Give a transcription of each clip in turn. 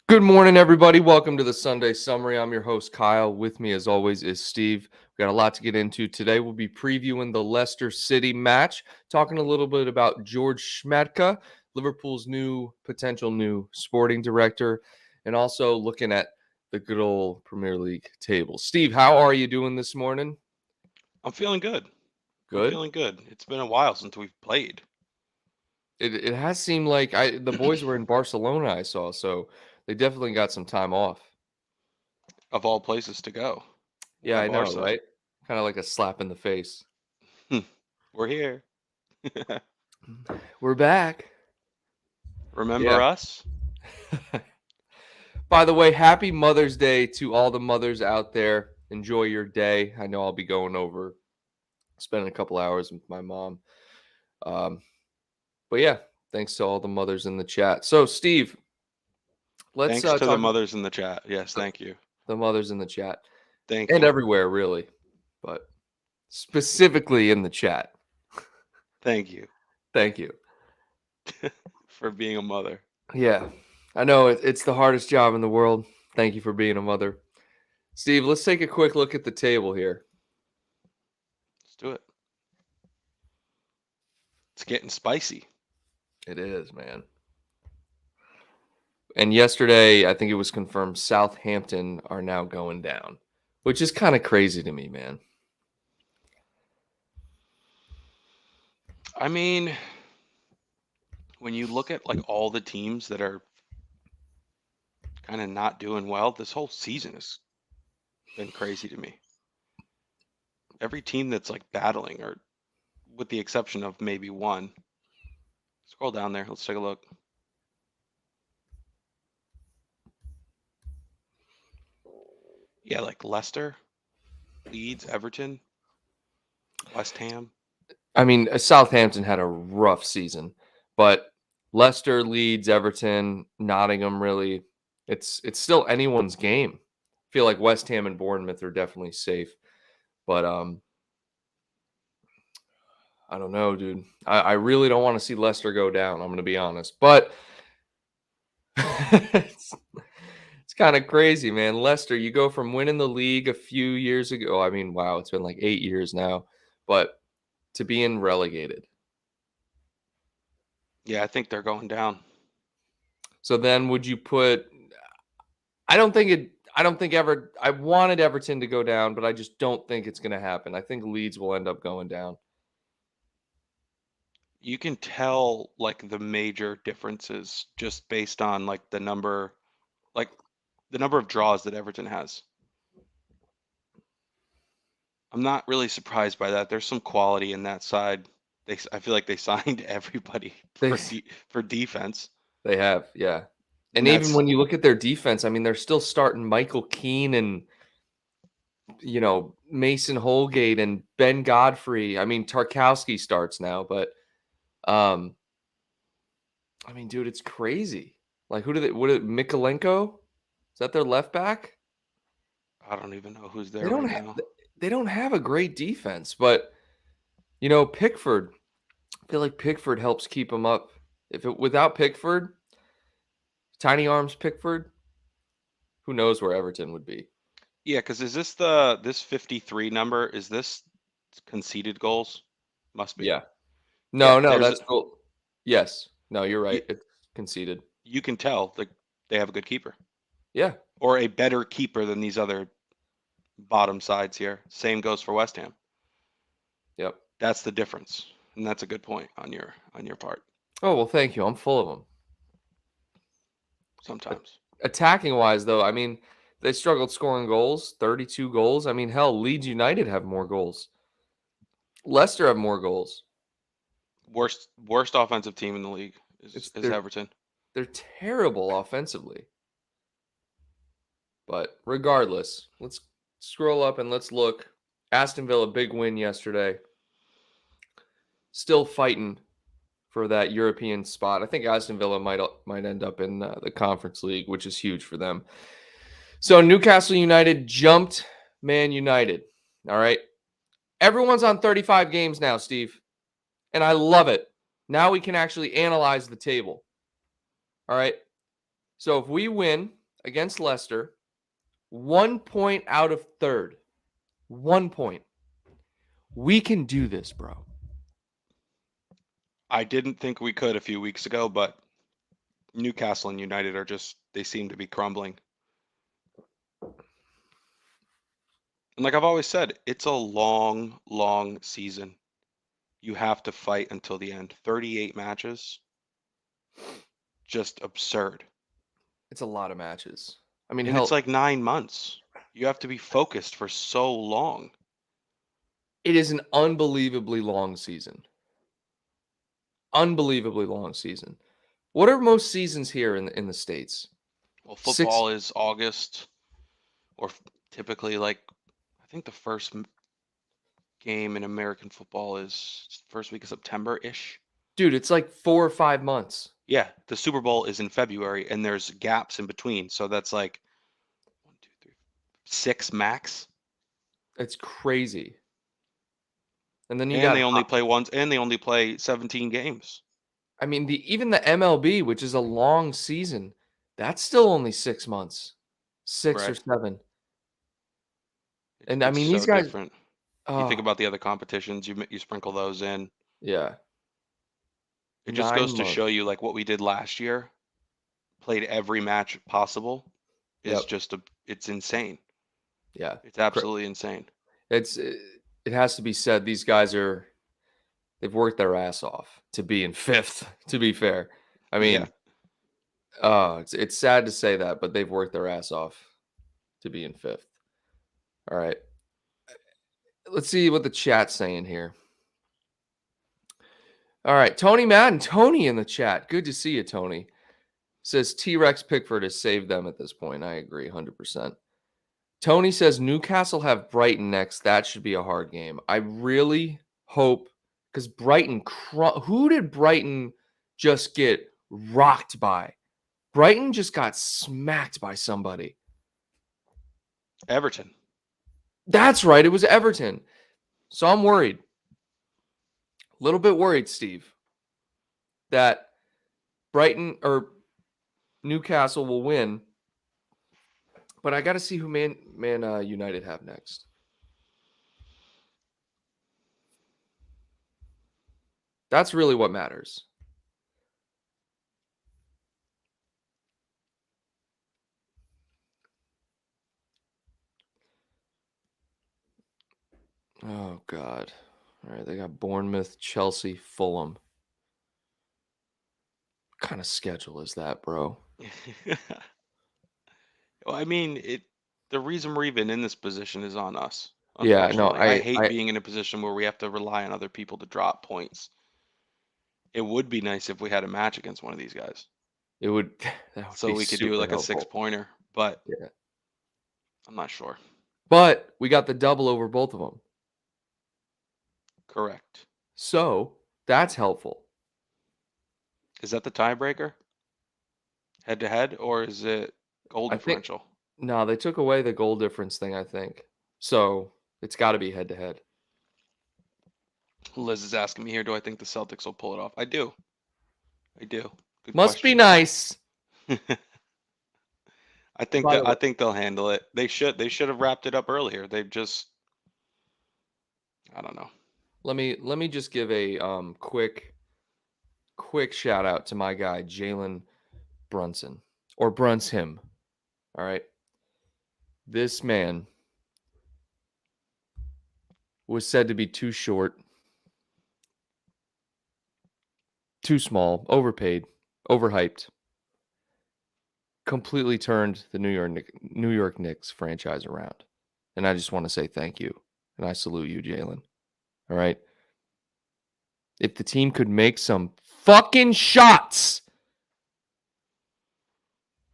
Good morning, everybody. Welcome to the Sunday Summary. I'm your host, Kyle. With me, as always, is Steve. We've got a lot to get into today. We'll be previewing the Leicester City match, talking a little bit about Jorg Schmadtke, Liverpool's potential new sporting director, and also looking at the good old Premier League table. Steve, how are you doing this morning? I'm feeling good. I'm Good. feeling good. It's been a while since we've played. It has seemed like the boys were in Barcelona, I saw, so they definitely got some time off. Of all places to go. Yeah, Why I know, Barca? right? Kind of like a slap in the face. We're here. We're back. Remember Yeah. us? By the way, happy Mother's Day to all the mothers out there. Enjoy your day. I know I'll be going over, spending a couple hours with my mom. Um, but yeah, thanks to all the mothers in the chat. So, Steve, let's Thanks to the talk about mothers in the chat. Yes, thank you. the mothers in the chat Thank and you. everywhere, really, but specifically in the chat. Thank you Thank you. for being a mother. Yeah, I know it's the hardest job in the world. Thank you for being a mother. Steve, let's take a quick look at the table here. Let's do it. It's getting spicy. It is, man. And yesterday, I think it was confirmed Southampton are now going down, which is kind of crazy to me, man. I mean, when you look at like all the teams that are kind of not doing well, this whole season has been crazy to me. Every team that's like battling, or with the exception of maybe one. Scroll down there. Let's take a look. Yeah, like Leicester, Leeds, Everton, West Ham. I mean, Southampton had a rough season, but Leicester, Leeds, Everton, Nottingham, really, it's still anyone's game. I feel like West Ham and Bournemouth are definitely safe, but I don't know, dude. I really don't want to see Leicester go down. I'm going to be honest, but it's, it's kind of crazy, man. Leicester, you go from winning the league a few years ago. I mean, wow, it's been like 8 years now, but to being relegated. Yeah, I think they're going down. So then, would you put? I don't think it. I don't think ever. I wanted Everton to go down, but I just don't think it's going to happen. I think Leeds will end up going down. You can tell like the major differences just based on like the number of draws that Everton has. I'm not really surprised by that. There's some quality in that side. I feel like they signed everybody They for defense, they have, yeah. And and even that's when you look at their defense, I mean, they're still starting Michael Keane and Mason Holgate and Ben Godfrey. I mean, Tarkowski starts now, but um, I mean, dude, it's crazy. Like, who do they? What? Mikolenko? Is that their left back? I don't even know who's They there don't. right now. They don't have a great defense, but Pickford. I feel like Pickford helps keep them up. Without Pickford, Tiny Arms Pickford, who knows where Everton would be? Yeah, because is this 53 number? Is this conceded goals? Must be. Yeah. Yeah, No, that's cool. Yes. No, you're you, right. It's conceded. you can tell like they have a good keeper Yeah. or a better keeper than these other bottom sides here. Same goes for West Ham. Yep. That's the difference, and that's a good point on your part. Oh well, thank you. I'm full of them. Sometimes. Attacking wise, though, I mean, they struggled scoring goals. 32 goals. I mean, hell, Leeds United have more goals. Leicester have more goals. Worst offensive team in the league It's is Everton. they're terrible offensively. But regardless, let's scroll up and let's look. Aston Villa, big win yesterday. Still fighting for that European spot. I think Aston Villa might end up in the Conference League, which is huge for them. So Newcastle United jumped Man United. All right. Everyone's on 35 games now, Steve. And I love it. Now we can actually analyze the table. All right. So if we win against Leicester, 1 point out of third, 1 point. We can do this, bro. I didn't think we could a few weeks ago, but Newcastle and United they seem to be crumbling. And like I've always said, it's a long, long season. You have to fight until the end. 38 matches. Just absurd. It's a lot of matches. I mean, And it's hell, like 9 months. You have to be focused for so long. it is an unbelievably long season. Unbelievably long season. What are most seasons here in the States? Well, 6. football is August, or typically I think the first game in American football is first week of September-ish. Dude, it's like 4 or 5 months. Yeah, the Super Bowl is in February, and there's gaps in between. So that's like 1, 2, 3, 6 max. It's crazy. And then you And got they only play once, and they only play 17 games. I mean, even the MLB, which is a long season, that's still only 6 months. 6 or Right. 7. It's, And I it's mean, so these guys different. You think about the other competitions, you sprinkle those in. yeah. It just 9 goes to months. show you like what we did last year, played every match possible, is Yep. it's insane. Yeah. It's absolutely insane. It has to be said, these guys they've worked their ass off to be in 5th, to be fair. I mean, it's sad to say that, but they've worked their ass off to be in 5th. All right. Let's see what the chat's saying here. All right, Tony Madden, Tony in the chat. Good to see you, Tony. Says T-Rex Pickford has saved them at this point. I agree 100%. Tony says Newcastle have Brighton next. That should be a hard game. I really hope, because Brighton, who did Brighton just get rocked by? Brighton just got smacked by somebody. Everton. That's right. It was Everton. So I'm worried. A little bit worried, Steve, that Brighton or Newcastle will win. But I got to see who Man United have next. That's really what matters. Oh, God. All right, they got Bournemouth, Chelsea, Fulham. What kind of schedule is that, bro? Well, I mean, the reason we're even in this position is on us. Yeah, no, Unfortunately, I hate being in a position where we have to rely on other people to drop points. It would be nice if we had a match against one of these guys, that would so be we could do super like a helpful. 6-pointer. But Yeah. I'm not sure. But we got the double over both of them. Correct. So that's helpful. Is that the tiebreaker? Head to head, or is it goal I think differential? no, they took away the goal difference thing, I think. So it's got to be head to head. Liz is asking me here, do I think the Celtics will pull it off? I do. Good Must be question. nice. I think they'll handle it. They should have wrapped it up earlier. They've just, I don't know. Let me just give a quick shout out to my guy Jalen Brunson, or Brunson. All right, this man was said to be too short, too small, overpaid, overhyped. Completely turned the New York Knicks franchise around, and I just want to say thank you, and I salute you, Jalen. All right. If the team could make some fucking shots,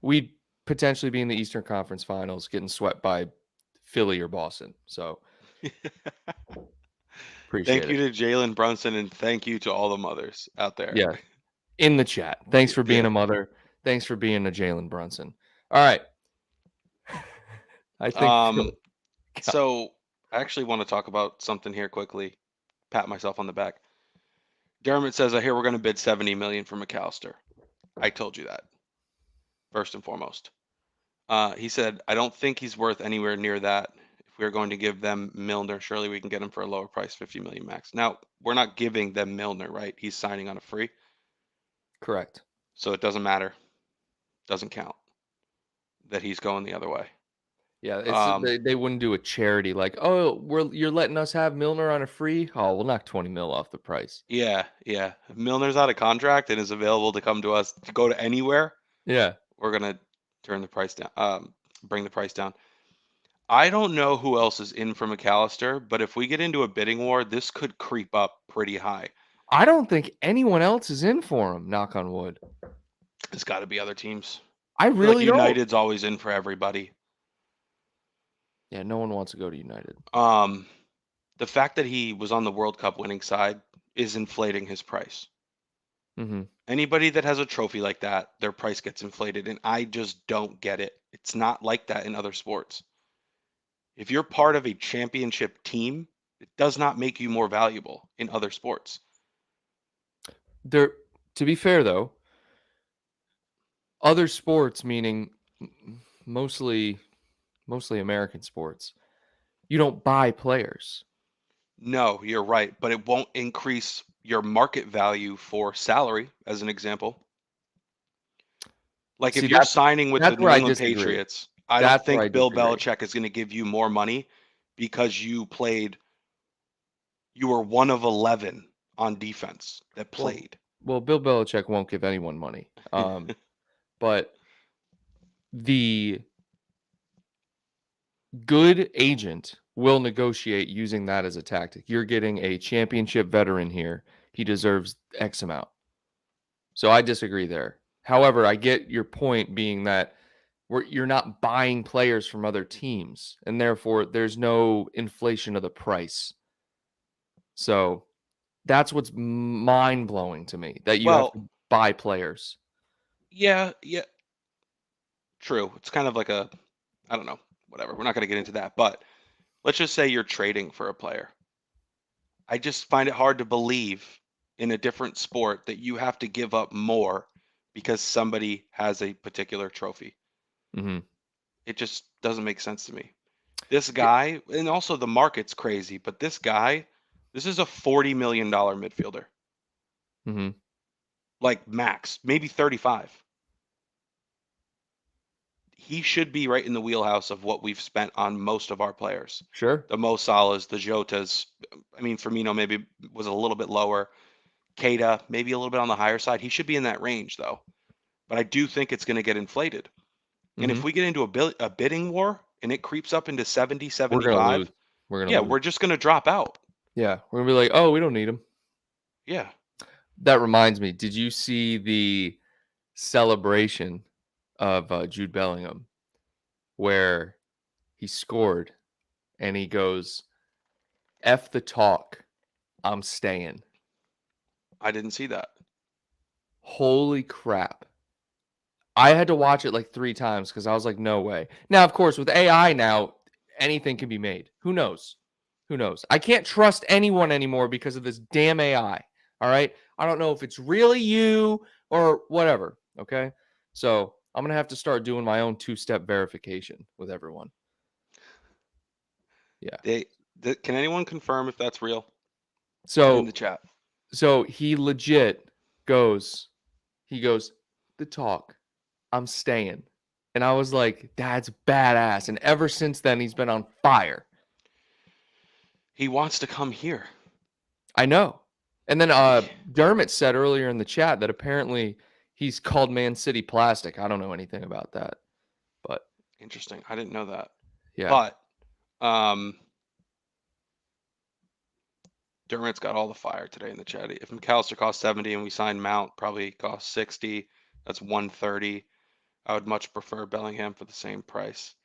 we'd potentially be in the Eastern Conference Finals getting swept by Philly or Boston. So appreciate Thank you it. to Jalen Brunson, and thank you to all the mothers out there. Yeah. In the chat. Thanks for being Yeah. a mother. Thanks for being a Jalen Brunson. All right. I think So I actually want to talk about something here quickly. Pat myself on the back. Dermot says, I hear we're going to bid $70 million for McAllister. I told you that. first and foremost. He said, I don't think he's worth anywhere near that. If we're going to give them Milner, surely we can get him for a lower price, 50 million max. Now, we're not giving them Milner, right? He's signing on a free. Correct. So it doesn't matter. Doesn't count that he's going the other way. Yeah, they wouldn't do a charity like, oh, you're letting us have Milner on a free. Oh, we'll knock 20 mil off the price. Yeah. If Milner's out of contract and is available to come to us to go to anywhere, Yeah, we're gonna turn the price down. Bring the price down. I don't know who else is in for McAllister, but if we get into a bidding war, this could creep up pretty high. I don't think anyone else is in for him. Knock on wood. There's got to be other teams. I I feel really like don't. United's always in for everybody. Yeah, no one wants to go to United. The fact that he was on the World Cup winning side is inflating his price. Mm-hmm. Anybody that has a trophy like that, their price gets inflated, and I just don't get it. It's not like that in other sports. If you're part of a championship team, it does not make you more valuable in other sports. To be fair though, other sports, meaning mostly American sports, you don't buy players. No, you're right, but it won't increase your market value for salary, as an example. Like See, if you're signing with the that's New where I England disagree. Patriots, I That's don't where I think Bill disagree. Belichick is going to give you more money because you were one of 11 on defense that played. Well, Bill Belichick won't give anyone money. But the good agent will negotiate using that as a tactic. You're getting a championship veteran here. He deserves X amount. So I disagree there. However, I get your point being that you're not buying players from other teams, and therefore there's no inflation of the price. So that's what's mind-blowing to me, that you have to buy players. Yeah. True. It's kind of like I don't know, whatever. We're not going to get into that, but let's just say you're trading for a player. I just find it hard to believe in a different sport that you have to give up more because somebody has a particular trophy. Mm-hmm. It just doesn't make sense to me. This guy, and also the market's crazy, but this guy, this is a $40 million midfielder. Mm-hmm. Like max, maybe 35. He should be right in the wheelhouse of what we've spent on most of our players. Sure. The Mo Salahs, the Jotas. I mean, Firmino maybe was a little bit lower. Keita, maybe a little bit on the higher side. He should be in that range, though. But I do think it's going to get inflated. Mm-hmm. And if we get into a bidding war and it creeps up into 70, 75, we're going to lose. We're just going to drop out. Yeah, we're going to be like, oh, we don't need him. Yeah. That reminds me, did you see the celebration of Jude Bellingham where he scored and he goes, F the talk, I'm staying? I didn't see that. Holy crap. I had to watch it like 3 times because I was like, no way. Now, of course, with AI now, anything can be made. Who knows? I can't trust anyone anymore because of this damn AI. All right? I don't know if it's really you or whatever. Okay? So I'm going to have to start doing my own 2-step verification with everyone. Yeah. Can anyone confirm if that's real? So in the chat. So he legit goes, the talk, I'm staying. And I was like, that's badass. And ever since then, he's been on fire. He wants to come here. I know. And then Dermot said earlier in the chat that apparently he's called Man City plastic. I don't know anything about that. But interesting. I didn't know that. Yeah. But Dermot's got all the fire today in the chat. If McAllister costs 70 and we sign Mount, probably costs 60. That's 130. I would much prefer Bellingham for the same price.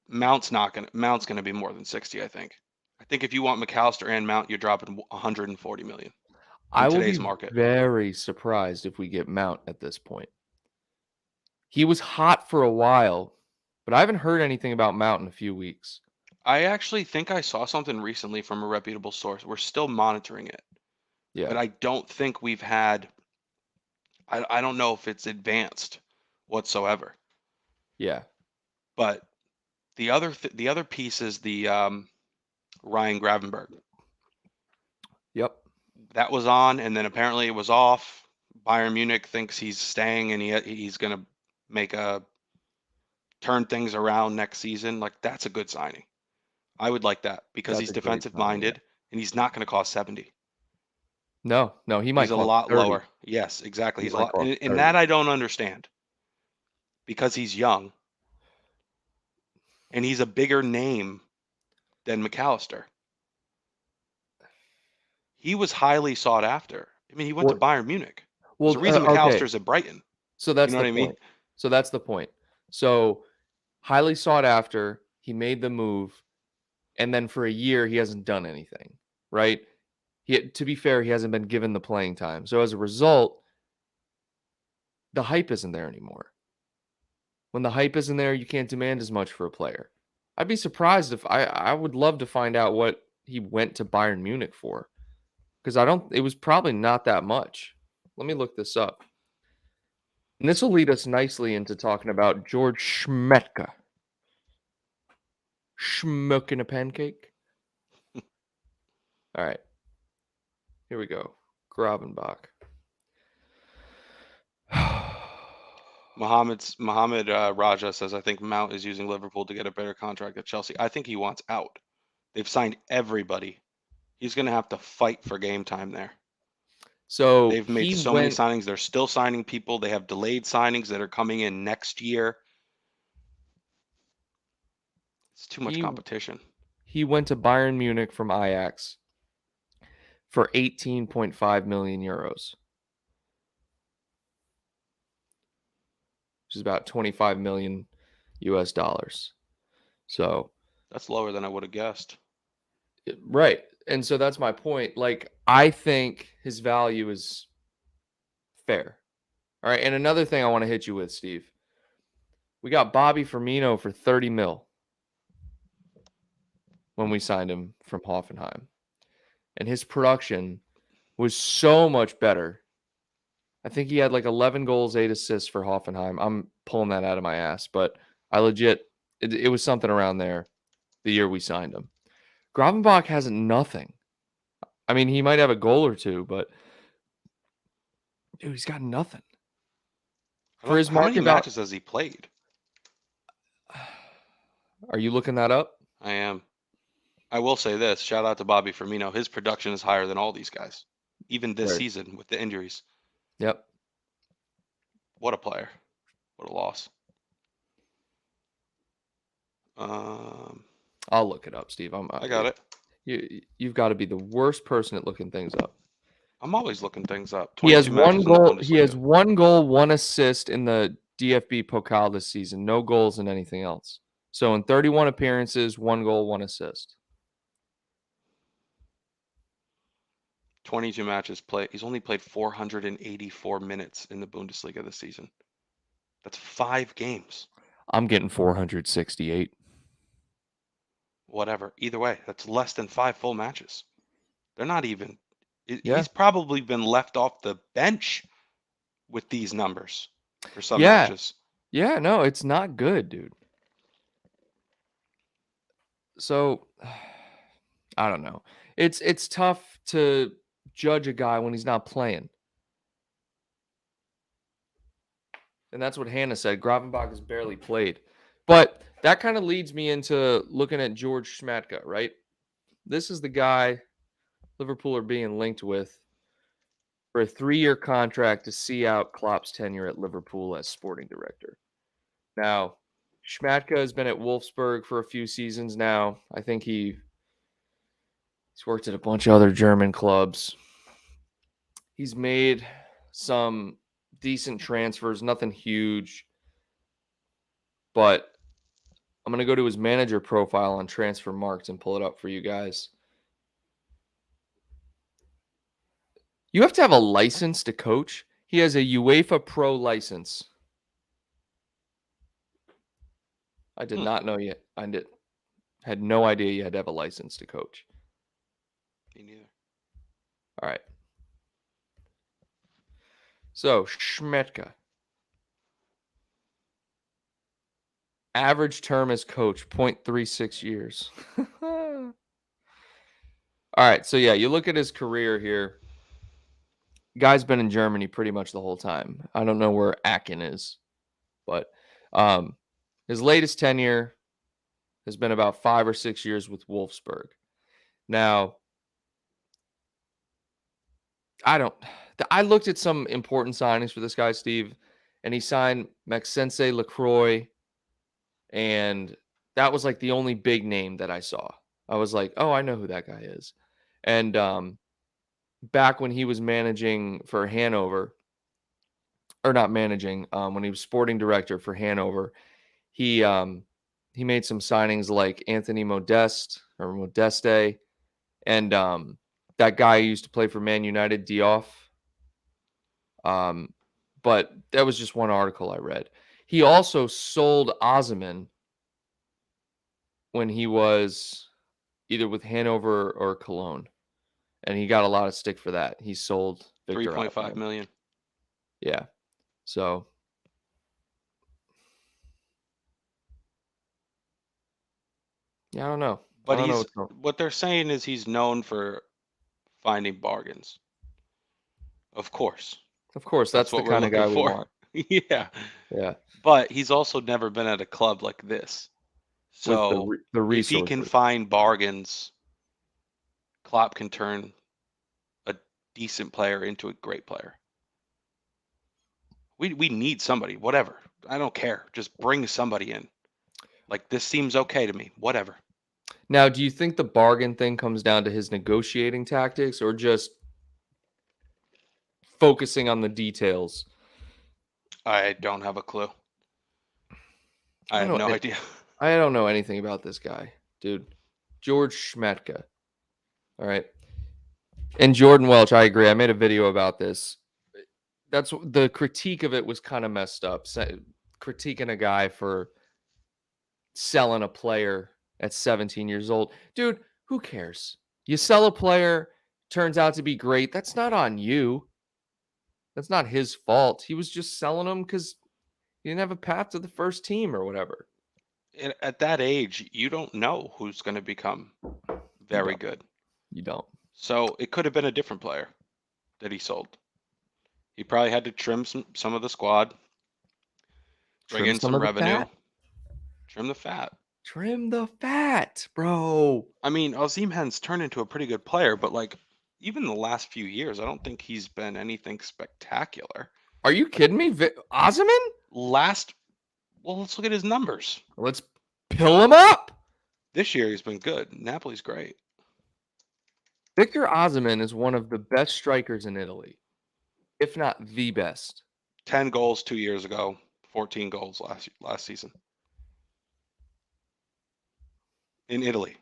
Mount's gonna be more than 60, I think. I think if you want McAllister and Mount, you're dropping 140 million in today's market. Very surprised if we get Mount at this point. He was hot for a while, but I haven't heard anything about Mount in a few weeks. I actually think I saw something recently from a reputable source. We're still monitoring it. Yeah. But I don't think we've had I don't know if it's advanced whatsoever. Yeah. But the other piece is the Ryan Gravenberg. Yep. That was on, and then apparently it was off. Bayern Munich thinks he's staying, and he's going to make turn things around next season. Like, that's a good signing. I would like that because That's he's a great defensive signing, yeah. minded, and he's not going to cost 70. No, he might He's a cost lot 30. lower. Yes, exactly. He He's a might lot, cost and 30. that I don't understand because he's young and he's a bigger name than McAllister. He was highly sought after. I mean, he went to Well, Bayern Munich. There's a reason okay. McAllister's at Brighton. So You that's know the what I mean? point. So that's the point. So highly sought after, he made the move, and then for a year he hasn't done anything, right? To be fair, he hasn't been given the playing time. So as a result, the hype isn't there anymore. When the hype isn't there, you can't demand as much for a player. I'd be surprised if I would love to find out what he went to Bayern Munich for. Because it was probably not that much. Let me look this up. And this will lead us nicely into talking about Jorg Schmadtke. Smoking a pancake. All right. Here we go. Gravenbach. Mohammed Raja says, I think Mount is using Liverpool to get a better contract at Chelsea. I think he wants out. They've signed everybody. He's going to have to fight for game time there. So they've made so many signings. They're still signing people. They have delayed signings that are coming in next year. It's too much competition. He went to Bayern Munich from Ajax for 18.5 million euros. Which is about 25 million US dollars. So that's lower than I would have guessed. Right. And so that's my point. Like, I think his value is fair. All right. And another thing I want to hit you with, Steve. We got Bobby Firmino for 30 mil when we signed him from Hoffenheim. And his production was so much better. I think he had like 11 goals, 8 assists for Hoffenheim. I'm pulling that out of my ass, but I legit, it was something around there the year we signed him. Gravenbach has nothing. I mean, he might have a goal or two, but dude, he's got nothing. For his how many matches has he played? Are you looking that up? I am. I will say this. Shout out to Bobby Firmino. His production is higher than all these guys, even this season with the injuries. Yep. What a player. What a loss. I'll look it up, Steve. I got it. You've got to be the worst person at looking things up. I'm always looking things up. He has one goal. He has 1 goal, 1 assist in the DFB Pokal this season. No goals in anything else. So in 31 appearances, 1 goal, 1 assist. 22 matches played. He's only played 484 minutes in the Bundesliga this season. That's 5 games. I'm getting 468. Whatever. Either way, that's less than 5 full matches. They're not even. He's probably been left off the bench with these numbers for some matches. Yeah, no, it's not good, dude. So, I don't know. It's tough to judge a guy when he's not playing. And that's what Hannah said. Gravenbach has barely played. But that kind of leads me into looking at Jorg Schmadtke, right? This is the guy Liverpool are being linked with for a 3-year contract to see out Klopp's tenure at Liverpool as sporting director. Now, Schmadtke has been at Wolfsburg for a few seasons now. I think he's worked at a bunch of other German clubs. He's made some decent transfers, nothing huge. But I'm going to go to his manager profile on Transfermarkt and pull it up for you guys. You have to have a license to coach. He has a UEFA Pro license. I did not know yet. Had no idea you had to have a license to coach. Me neither. All right. So, Schmadtke. Average term as coach, 0.36 years. All right. So, yeah, you look at his career here. Guy's been in Germany pretty much the whole time. I don't know where Aachen is, but his latest tenure has been about 5 or 6 years with Wolfsburg. Now, I looked at some important signings for this guy, Steve, and he signed Maxence Lacroix, and that was like the only big name that I saw. I was like, oh, I know who that guy is. And back when he was managing for Hanover, or not managing, when he was sporting director for Hanover, he made some signings like Anthony Modeste, and that guy who used to play for Man United, Diouf. But that was just one article I read. He also sold Osimhen when he was either with Hanover or Cologne, and he got a lot of stick for that. He sold Victor 3.5 Osimhen. million. Yeah. So yeah, I don't know. But I don't know what they're saying is he's known for finding bargains. Of course. Of course, that's the what we're kind of looking guy we for. want. Yeah. Yeah. But he's also never been at a club like this. With So the if he can resources. find bargains, Klopp can turn a decent player into a great player. We need somebody, whatever. I don't care. Just bring somebody in. Like, this seems okay to me. Whatever. Now, do you think the bargain thing comes down to his negotiating tactics or just focusing on the details? I don't have a clue. I have no idea. I don't know anything about this guy, dude. Jorg Schmadtke. All right. And Jordan Welch, I agree. I made a video about this. That's the critique of it was kind of messed up. Critiquing a guy for selling a player at 17 years old. Dude, who cares? You sell a player, turns out to be great. That's not on you. That's not his fault. He was just selling them because he didn't have a path to the first team or whatever. At that age, you don't know who's going to become very good. You don't. So it could have been a different player that he sold. He probably had to trim some of the squad, bring in some revenue, trim the fat. Trim the fat, bro. I mean, Osimhen's turned into a pretty good player, but like even the last few years, I don't think he's been anything spectacular. Are you kidding me? Osimhen? Well, let's look at his numbers. Let's pill him up. This year he's been good. Napoli's great. Victor Osimhen is one of the best strikers in Italy, if not the best. 10 goals 2 years ago, 14 goals last season. In Italy.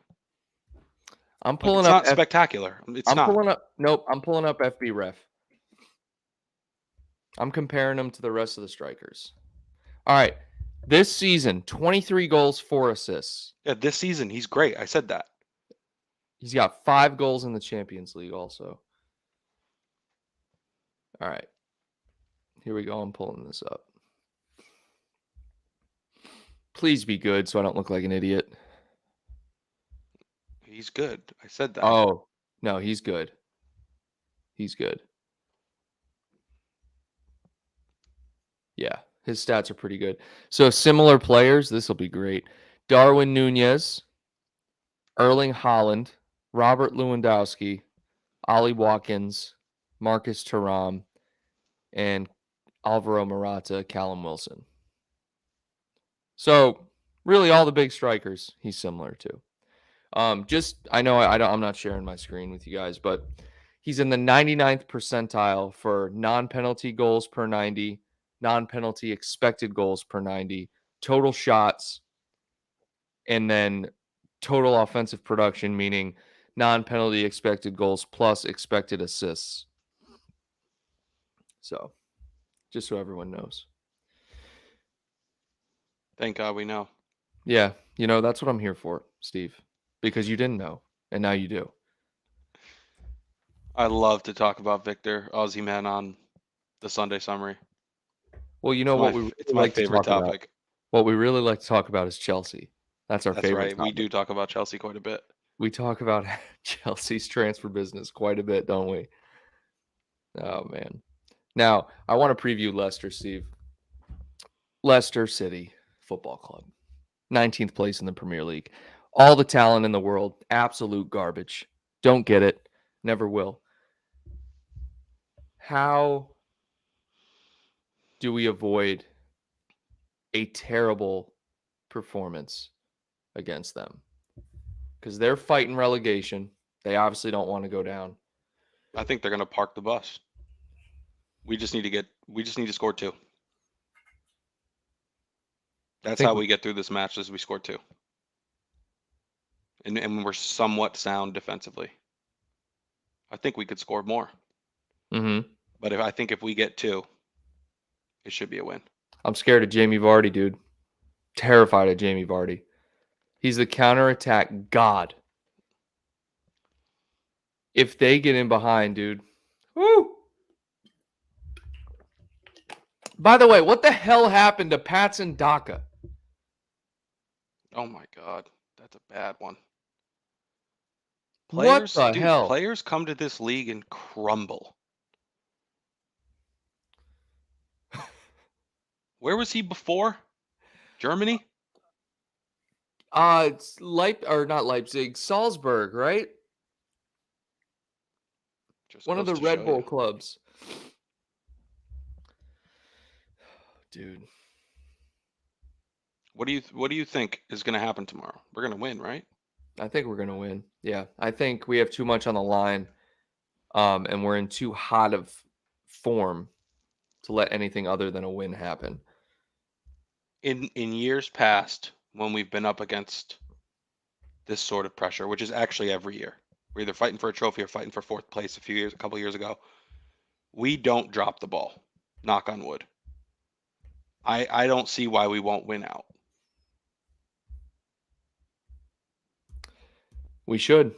I'm pulling it's up. It's not spectacular. I'm pulling up FB Ref. I'm comparing them to the rest of the strikers. All right. This season, 23 goals, 4 assists. Yeah, this season, he's great. I said that. He's got 5 goals in the Champions League also. All right. Here we go. I'm pulling this up. Please be good so I don't look like an idiot. He's good. I said that. Oh, no, he's good. He's good. Yeah, his stats are pretty good. So similar players, this will be great. Darwin Nunez, Erling Haaland, Robert Lewandowski, Ollie Watkins, Marcus Thuram, and Alvaro Morata, Callum Wilson. So really all the big strikers he's similar to. I know I'm not sharing my screen with you guys, but he's in the 99th percentile for non-penalty goals per 90, non-penalty expected goals per 90, total shots, and then total offensive production, meaning non-penalty expected goals plus expected assists. So, just so everyone knows. Thank God we know. Yeah, that's what I'm here for, Steve, because you didn't know, and now you do. I love to talk about Victor Osimhen on The Sunday summary. Well, you know what we It's my favorite topic. What we really like to talk about is Chelsea. That's our That's favorite right. topic. We do talk about Chelsea quite a bit. We talk about Chelsea's transfer business quite a bit, don't we? Oh, man. Now, I want to preview Leicester, Steve. Leicester City Football Club. 19th place in the Premier League. All the talent in the world. Absolute garbage. Don't get it. Never will. How do we avoid a terrible performance against them? Because they're fighting relegation. They obviously don't want to go down. I think they're going to park the bus. We just need to score 2. That's how we get through this match, is we score 2. And we're somewhat sound defensively. I think we could score more. Mm-hmm. But I think if we get 2, it should be a win. I'm scared of Jamie Vardy, dude. Terrified of Jamie Vardy. He's the counterattack god. If they get in behind, dude. Woo! By the way, what the hell happened to Patson Daka? Oh my God. That's a bad one. What the hell? Players come to this league and crumble. Where was he before? Germany? It's not Leipzig, Salzburg, right? Just one of the Red Bull clubs. Dude. What do you think is going to happen tomorrow? We're going to win, right? I think we're going to win. Yeah. I think we have too much on the line. And we're in too hot of form to let anything other than a win happen. In years past, when we've been up against this sort of pressure, which is actually every year, we're either fighting for a trophy or fighting for 4th place a couple years ago, we don't drop the ball. Knock on wood. I don't see why we won't win out. We should.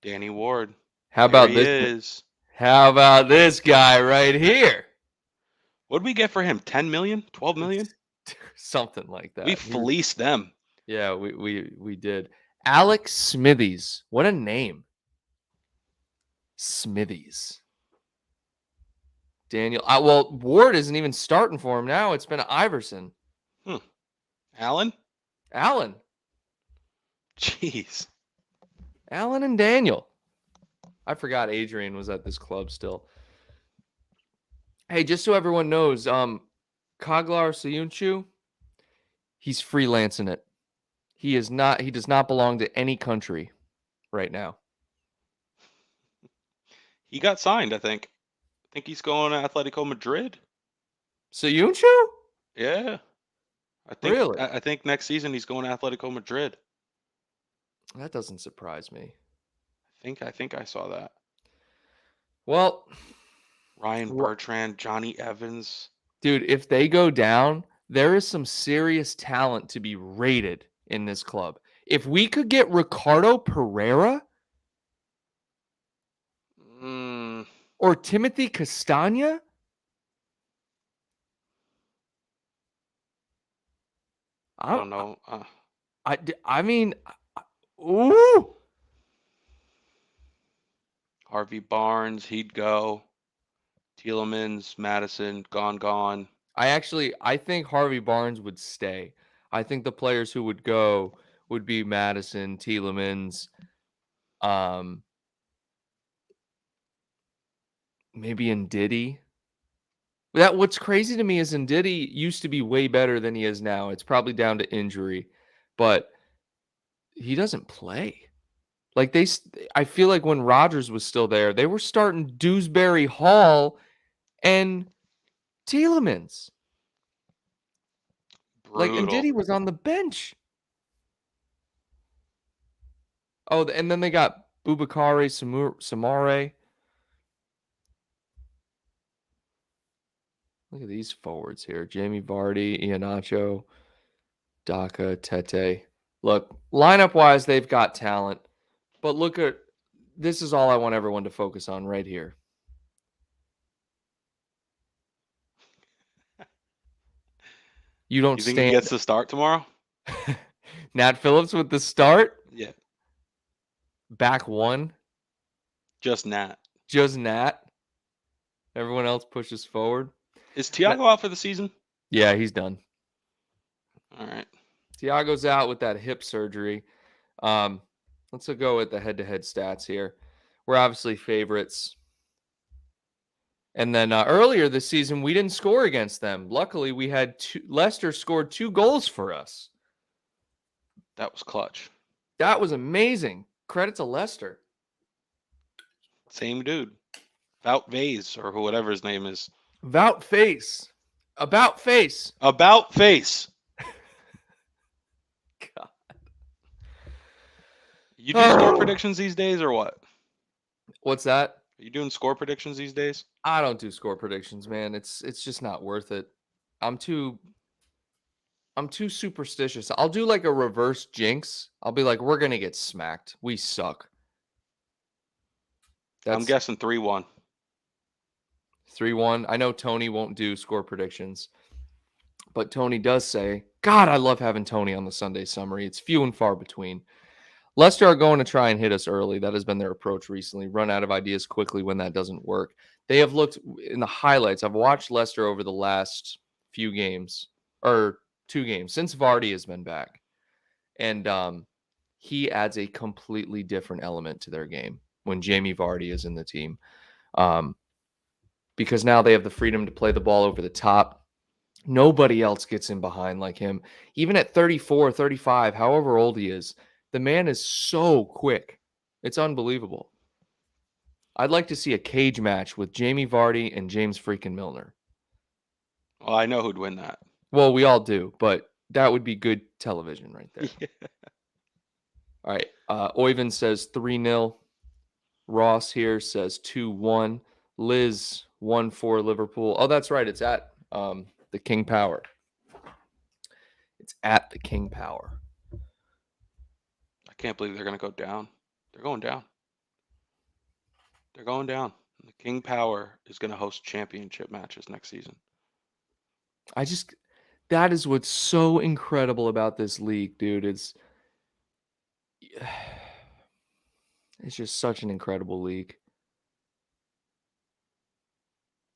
Danny Ward. How about this? How about this guy right here? What did we get for him? 10 million? 12 million? Something like that. We fleeced them. Yeah, we did. Alex Smithies. What a name. Smithies. Daniel. Well, Ward isn't even starting for him now. It's been Iverson. Allen? Jeez. Allen and Daniel. I forgot Adrian was at this club still. Hey, just so everyone knows, Kaglar Sayuncu, he's freelancing it. He does not belong to any country right now. He got signed, I think. I think he's going to Atletico Madrid. Sayuncu? Yeah. Really? I think next season he's going to Atletico Madrid. That doesn't surprise me. I think I saw that. Well, Ryan Bertrand, Johnny Evans. Dude, if they go down, there is some serious talent to be rated in this club. If we could get Ricardo Pereira or Timothy Castagna, I don't know. I mean, ooh. Harvey Barnes, he'd go. Tielemans, Madison, gone. I think Harvey Barnes would stay. I think the players who would go would be Madison, Tielemans, maybe Ndidi. What's crazy to me is Ndidi used to be way better than he is now. It's probably down to injury, but he doesn't play. Like I feel like when Rodgers was still there, they were starting Dewsbury Hall and Tielemans. Brutal. Like, Ndidi was on the bench. Oh, and then they got Boubakary Samare. Look at these forwards here. Jamie Vardy, Iheanacho, Daka, Tete. Look, lineup-wise, they've got talent. But look at this is all I want everyone to focus on right here. You don't You think he stand gets to start tomorrow? Nat Phillips with the start. Yeah. Back one. Just Nat. Just Nat. Everyone else pushes forward. Is Thiago out for the season? Yeah, he's done. All right. Thiago's out with that hip surgery. Let's go with the head-to-head stats here. We're obviously favorites. And then earlier this season, we didn't score against them. Luckily, we had Leicester scored 2 goals for us. That was clutch. That was amazing. Credit to Leicester. Same dude. Wout Vase or whatever his name is. About face. About face. God. You do score predictions these days or what? What's that? Are you doing score predictions these days? I don't do score predictions, man. It's just not worth it. I'm too superstitious. I'll do like a reverse jinx. I'll be like, we're gonna get smacked. We suck. I'm guessing 3-1. 3-1. I know Tony won't do score predictions, but Tony does say, God, I love having Tony on the Sunday summary. It's few and far between. Leicester are going to try and hit us early. That has been their approach recently. Run out of ideas quickly when that doesn't work. They have looked in the highlights. I've watched Leicester over the last few games, or 2 games, since Vardy has been back. And he adds a completely different element to their game when Jamie Vardy is in the team. Because now they have the freedom to play the ball over the top. Nobody else gets in behind like him. Even at 34, 35, however old he is, the man is so quick. It's unbelievable. I'd like to see a cage match with Jamie Vardy and James freaking Milner. Well, I know who'd win that. Well, we all do, but that would be good television right there. Yeah. All right. Oyvind says 3-0. Ross here says 2-1. Liz 1-4 Liverpool. Oh, that's right. It's at the King Power. It's at the King Power. I can't believe they're going to go down. They're going down. They're going down. The King Power is going to host championship matches next season. That is what's so incredible about this league, dude. It's just such an incredible league.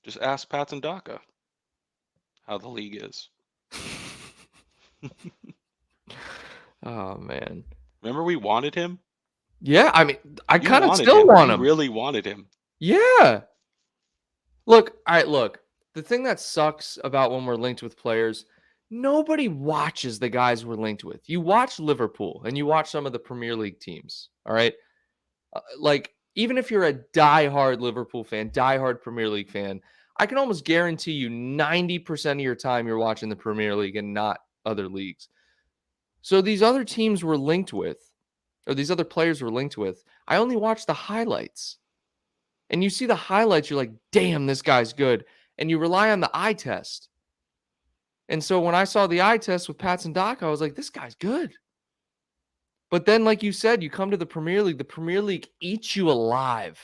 Just ask Patson Daka how the league is. Oh, man. Remember we wanted him? Yeah, I mean, I You kind of wanted still him. want You him. really wanted him. Yeah. Look, all right, look. The thing that sucks about when we're linked with players, nobody watches the guys we're linked with. You watch Liverpool and you watch some of the Premier League teams, all right? Like, even if you're a diehard Liverpool fan, diehard Premier League fan, I can almost guarantee you 90% of your time you're watching the Premier League and not other leagues. So these other teams we're linked with, or these other players we're linked with, I only watch the highlights. And you see the highlights, you're like, damn, this guy's good. And you rely on the eye test. And so when I saw the eye test with Patson Daka, I was like, this guy's good. But then, like you said, you come to the Premier League eats you alive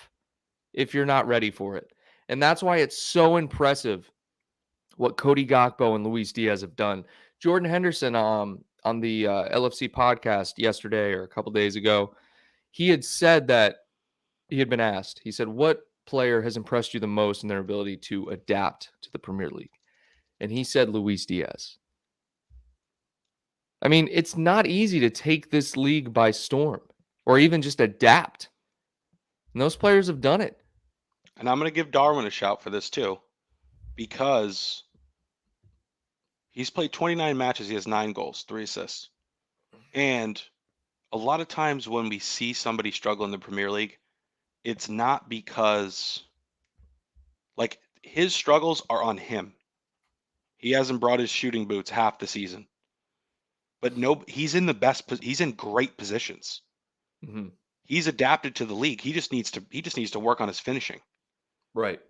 if you're not ready for it. And that's why it's so impressive what Cody Gakpo and Luis Diaz have done. Jordan Henderson on the LFC podcast yesterday or a couple days ago, he had said that he had been asked, he said, what player has impressed you the most in their ability to adapt to the Premier League? And he said Luis Diaz. I mean, it's not easy to take this league by storm or even just adapt. And those players have done it. And I'm going to give Darwin a shout for this too, because he's played 29 matches. He has 9 goals, 3 assists. And a lot of times when we see somebody struggle in the Premier League, it's not because, like, his struggles are on him. He hasn't brought his shooting boots half the season. But he's in great positions. Mm-hmm. He's adapted to the league. He just needs to work on his finishing. Right.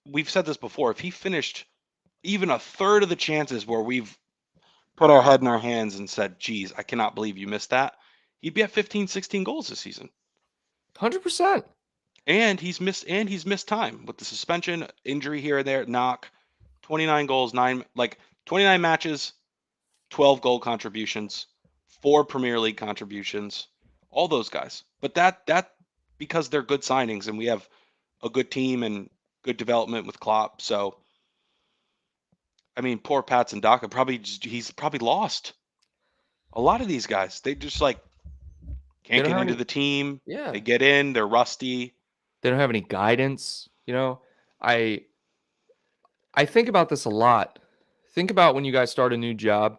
We've said this before, if he finished even a third of the chances where we've put our head in our hands and said, geez, I cannot believe you missed that, he'd be at 15, 16 goals this season. 100%. And he's missed time with the suspension, injury here and there, knock, 29 goals, 9, like 29 matches, 12 goal contributions, 4 Premier League contributions, all those guys. But that because they're good signings and we have a good team and good development with Klopp. So, I mean, poor Pats and Daka he's probably lost. A lot of these guys, they just like can't get into the team. Yeah. They get in, they're rusty. They don't have any guidance. I think about this a lot. Think about when you guys start a new job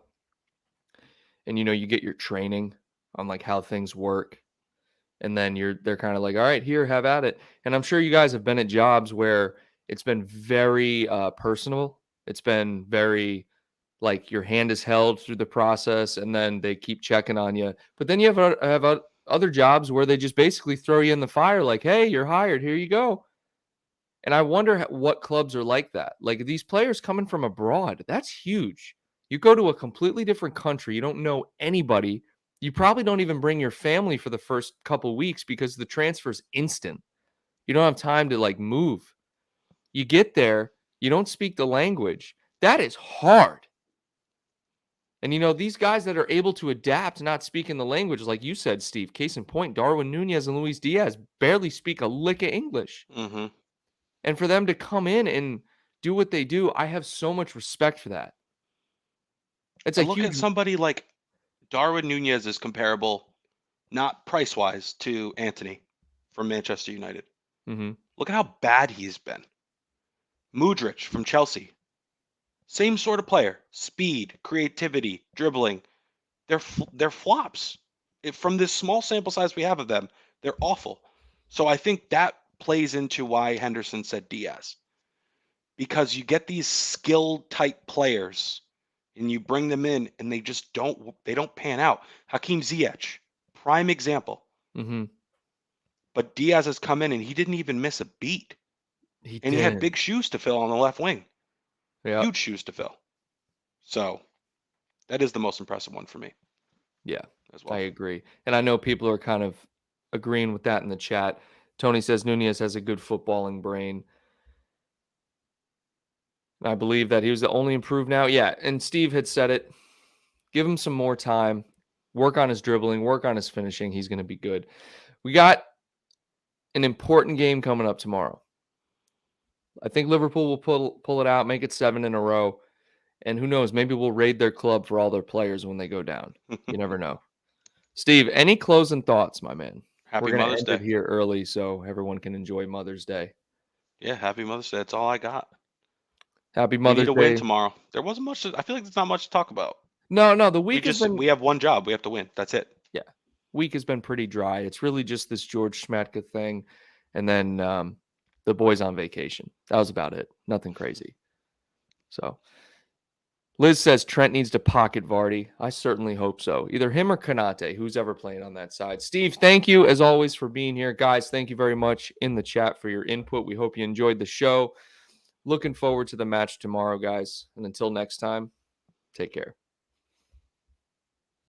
and you get your training on like how things work. And then they're kind of like, all right, here, have at it. And I'm sure you guys have been at jobs where it's been very personal. It's been very like your hand is held through the process and then they keep checking on you. But then you have other jobs where they just basically throw you in the fire like, hey, you're hired. Here you go. And I wonder what clubs are like that. Like these players coming from abroad, that's huge. You go to a completely different country. You don't know anybody. You probably don't even bring your family for the first couple weeks because the transfer's instant. You don't have time to like move. You get there, you don't speak the language. That is hard. And these guys that are able to adapt, not speaking the language, like you said, Steve, case in point, Darwin Nunez and Luis Diaz barely speak a lick of English. Mm-hmm. And for them to come in and do what they do, I have so much respect for that. It's a look huge... at somebody like Darwin Nunez is comparable, not price-wise, to Antony from Manchester United. Mm-hmm. Look at how bad he's been. Mudryk from Chelsea. Same sort of player. Speed, creativity, dribbling. They're flops. From this small sample size we have of them, they're awful. So I think that plays into why Henderson said Diaz. Because you get these skilled type players and you bring them in and they just don't pan out. Hakim Ziyech, prime example. Mm-hmm. But Diaz has come in and he didn't even miss a beat. He had big shoes to fill on the left wing. Yeah. Huge shoes to fill. So that is the most impressive one for me. Yeah, as well. I agree. And I know people are kind of agreeing with that in the chat. Tony says Nunez has a good footballing brain. I believe that he was the only improved now. Yeah, and Steve had said it. Give him some more time. Work on his dribbling. Work on his finishing. He's going to be good. We got an important game coming up tomorrow. I think Liverpool will pull it out, make it 7 in a row. And who knows, maybe we'll raid their club for all their players when they go down. You never know. Steve, any closing thoughts, my man? Happy We're going Mother's to end Day. it here early so everyone can enjoy Mother's Day. Yeah, happy Mother's Day. That's all I got. Happy We Mother's need to Day. win tomorrow. There wasn't much. I feel like there's not much to talk about. No, the week has been... We have one job. We have to win. That's it. Yeah. Week has been pretty dry. It's really just this Jorg Schmadtke thing. And then the boys on vacation. That was about it. Nothing crazy. So Liz says Trent needs to pocket Vardy. I certainly hope so. Either him or Konate, who's ever playing on that side. Steve, thank you as always for being here. Guys, thank you very much in the chat for your input. We hope you enjoyed the show. Looking forward to the match tomorrow, guys. And until next time, take care.